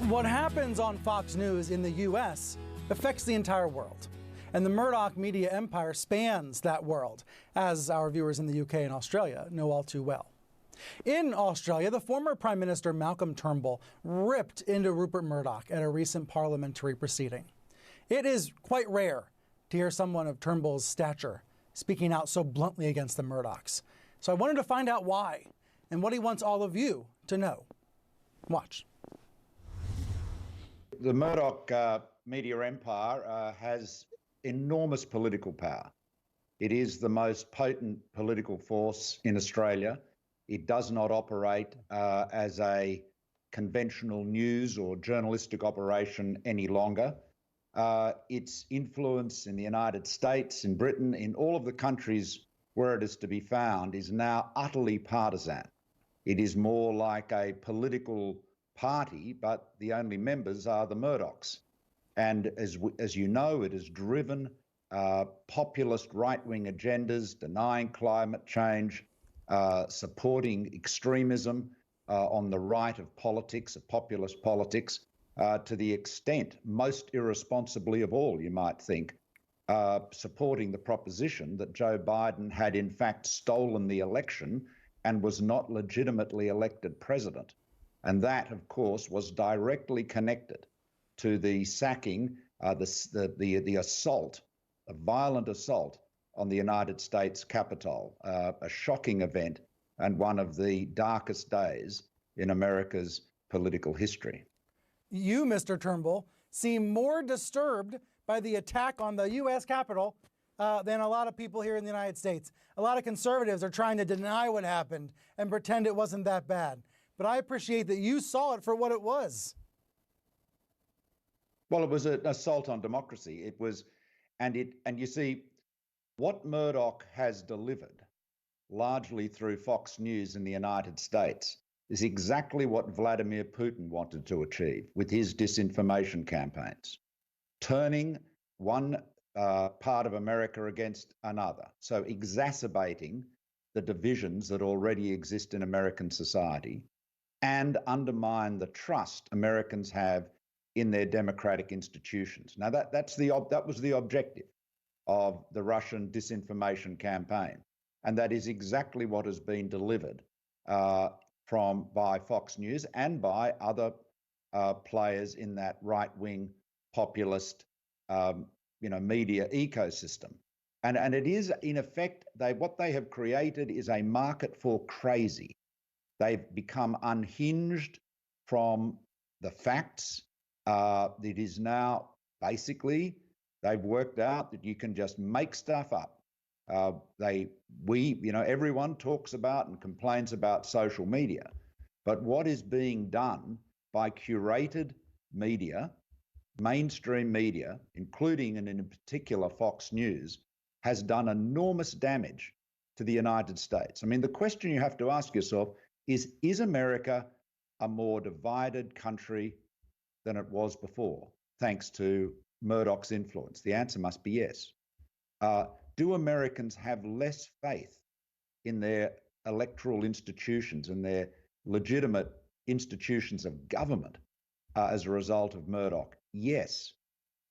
What happens on Fox News in the U.S. affects the entire world. And the Murdoch media empire spans that world, as our viewers in the UK and Australia know all too well. In Australia, the former Prime Minister Malcolm Turnbull ripped into Rupert Murdoch at a recent parliamentary proceeding. It is quite rare to hear someone of Turnbull's stature speaking out so bluntly against the Murdochs. So I wanted to find out why and what he wants all of you to know. Watch. The Murdoch media empire has enormous political power. It is the most potent political force in Australia. It does not operate as a conventional news or journalistic operation any longer. Its influence in the United States, in Britain, in all of the countries where it is to be found is now utterly partisan. It is more like a political party, but the only members are the Murdochs. And as you know, it has driven populist right-wing agendas, denying climate change, supporting extremism on the right of politics, of populist politics, to the extent, most irresponsibly of all, you might think, supporting the proposition that Joe Biden had in fact stolen the election and was not legitimately elected president. And that, of course, was directly connected to the sacking, the assault, a violent assault on the United States Capitol, a shocking event and one of the darkest days in America's political history. You, Mr. Turnbull, seem more disturbed by the attack on the U.S. Capitol than a lot of people here in the United States. A lot of conservatives are trying to deny what happened and pretend it wasn't that bad. But I appreciate that you saw it for what it was. Well, it was an assault on democracy. It was, and you see, what Murdoch has delivered, largely through Fox News in the United States, is exactly what Vladimir Putin wanted to achieve with his disinformation campaigns, turning one part of America against another. So exacerbating the divisions that already exist in American society and undermine the trust Americans have in their democratic institutions. Now, that was the objective of the Russian disinformation campaign, and that is exactly what has been delivered by Fox News and by other players in that right-wing populist, media ecosystem. And it is, in effect, what they have created is a market for crazy. They've become unhinged from the facts. It is now basically, they've worked out that you can just make stuff up. Everyone talks about and complains about social media, but what is being done by curated media, mainstream media, including and in particular Fox News, has done enormous damage to the United States. I mean, the question you have to ask yourself is America a more divided country than it was before, thanks to Murdoch's influence? The answer must be yes. Do Americans have less faith in their electoral institutions and their legitimate institutions of government as a result of Murdoch? Yes.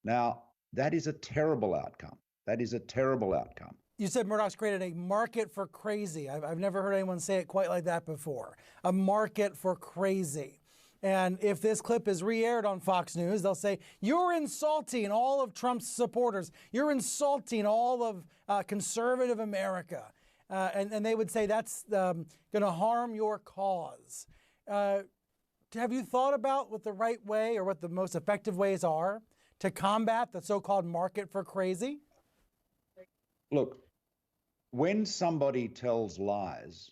Now, that is a terrible outcome. That is a terrible outcome. You said Murdoch's created a market for crazy. I've never heard anyone say it quite like that before. A market for crazy. And if this clip is re-aired on Fox News, they'll say, you're insulting all of Trump's supporters. You're insulting all of conservative America. And they would say that's going to harm your cause. Have you thought about what the right way or what the most effective ways are to combat the so-called market for crazy? Look, when somebody tells lies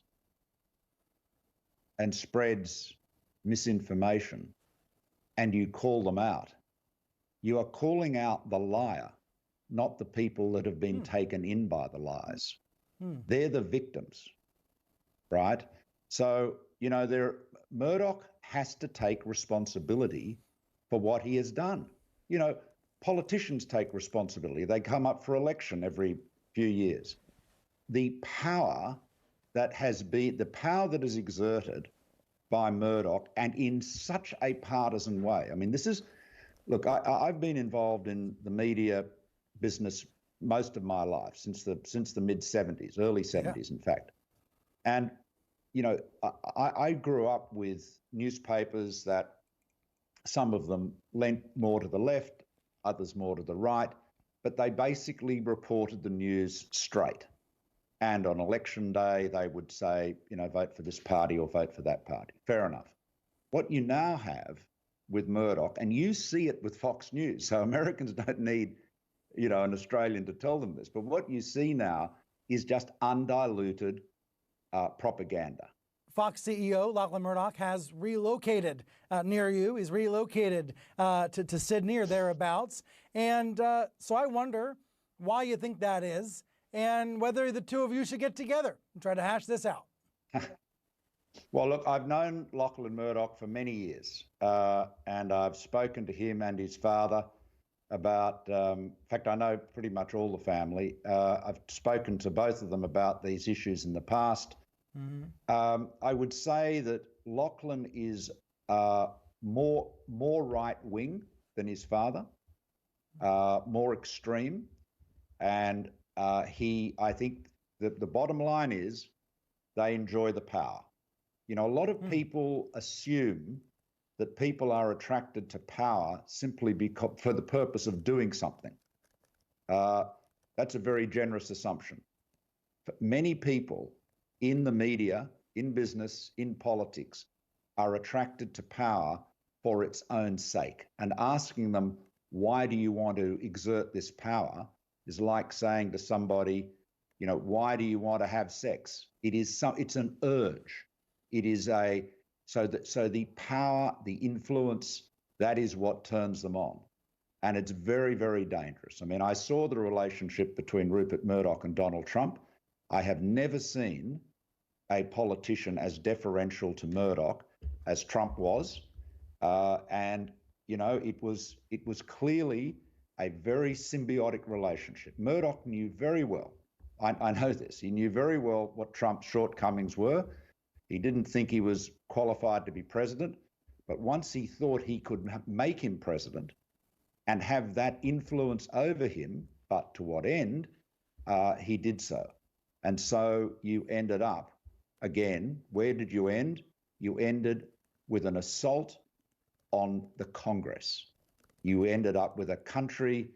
and spreads misinformation and you call them out, you are calling out the liar, not the people that have been taken in by the lies. They're the victims, right? So, Murdoch has to take responsibility for what he has done. Politicians take responsibility. They come up for election every few years. The power that is exerted by Murdoch, and in such a partisan way. I mean, this is, look, I've been involved in the media business most of my life, since the mid-'70s, early 70s, in fact. And, you know, I grew up with newspapers that some of them leant more to the left, others more to the right, but they basically reported the news straight. And on election day, they would say, you know, vote for this party or vote for that party. Fair enough. What you now have with Murdoch, and you see it with Fox News, so Americans don't need, you know, an Australian to tell them this, but what you see now is just undiluted propaganda. Fox CEO Lachlan Murdoch has relocated near you. He's relocated to Sydney or thereabouts. And so I wonder why you think that is and whether the two of you should get together and try to hash this out. Well, look, I've known Lachlan Murdoch for many years, and I've spoken to him and his father about, in fact, I know pretty much all the family. I've spoken to both of them about these issues in the past. Mm-hmm. I would say that Lachlan is more right-wing than his father, more extreme, and I think that the bottom line is they enjoy the power. You know, a lot of people assume that people are attracted to power simply because for the purpose of doing something. That's a very generous assumption. Many people in the media, in business, in politics, are attracted to power for its own sake. And asking them, why do you want to exert this power, is like saying to somebody, you know, why do you want to have sex? It's an urge. It is so the power, the influence, that is what turns them on. And it's very, very dangerous. I mean, I saw the relationship between Rupert Murdoch and Donald Trump. I have never seen a politician as deferential to Murdoch as Trump was. And, you know, it was clearly a very symbiotic relationship. Murdoch knew very well, I know this, he knew very well what Trump's shortcomings were. He didn't think he was qualified to be president, but once he thought he could make him president and have that influence over him, but to what end, he did so. And so you ended up, again, where did you end? You ended with an assault on the Congress. You ended up with a country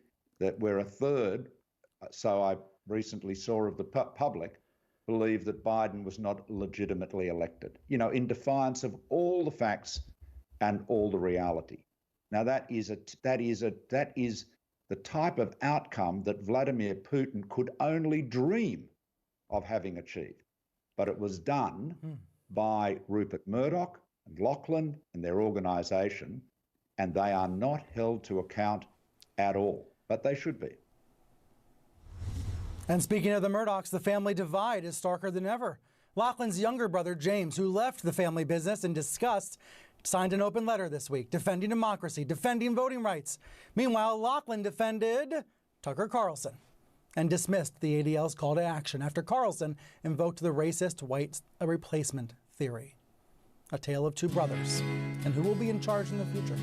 where a third, so I recently saw of the public, believe that Biden was not legitimately elected, you know, in defiance of all the facts and all the reality. Now that is the type of outcome that Vladimir Putin could only dream of having achieved. But it was done by Rupert Murdoch and Lachlan and their organisation, and they are not held to account at all, but they should be. And speaking of the Murdochs, the family divide is starker than ever. Lachlan's younger brother, James, who left the family business in disgust, signed an open letter this week defending democracy, defending voting rights. Meanwhile, Lachlan defended Tucker Carlson and dismissed the ADL's call to action after Carlson invoked the racist white replacement theory. A tale of two brothers, and who will be in charge in the future.